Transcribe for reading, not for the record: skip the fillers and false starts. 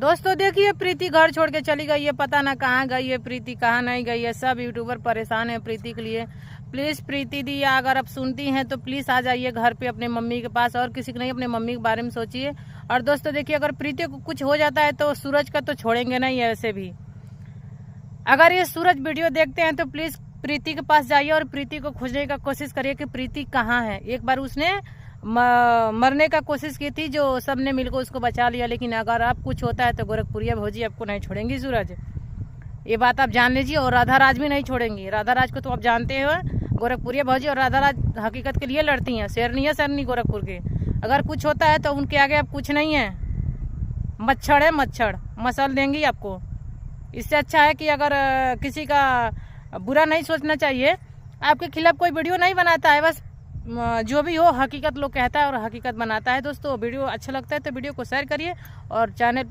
दोस्तों देखिए, प्रीति घर छोड़ के चली गई है, पता ना कहाँ गई है प्रीति, कहाँ नहीं गई है। सब यूट्यूबर परेशान है प्रीति के लिए। प्लीज़ प्रीति दी, अगर आप सुनती हैं तो प्लीज़ आ जाइए घर पे अपने मम्मी के पास, और किसी को नहीं, अपने मम्मी के बारे में सोचिए। और दोस्तों देखिए, अगर प्रीति को कुछ हो जाता है तो सूरज का तो छोड़ेंगे नहीं है। वैसे भी अगर ये सूरज वीडियो देखते हैं तो प्लीज़ प्रीति के पास जाइए और प्रीति को खोजने का कोशिश करिए कि प्रीति कहाँ है। एक बार उसने मरने का कोशिश की थी, जो सबने मिलकर उसको बचा लिया। लेकिन अगर आप कुछ होता है तो गोरखपुरिया भौजी आपको नहीं छोड़ेंगी सूरज, ये बात आप जान लीजिए। और राधा राज भी नहीं छोड़ेंगी। राधा राज को तो आप जानते हो, गोरखपुरिया भौजी और राधा राज हकीकत के लिए लड़ती हैं। शेरनी है शेरनी गोरखपुर के। अगर कुछ होता है तो उनके आगे आप कुछ नहीं है, मच्छर है मच्छर, मसल देंगी आपको। इससे अच्छा है कि अगर किसी का बुरा नहीं सोचना चाहिए। आपके खिलाफ कोई वीडियो नहीं बनाता है, बस जो भी हो हकीकत लोग कहता है और हकीकत बनाता है। दोस्तों वीडियो अच्छा लगता है तो वीडियो को शेयर करिए और चैनल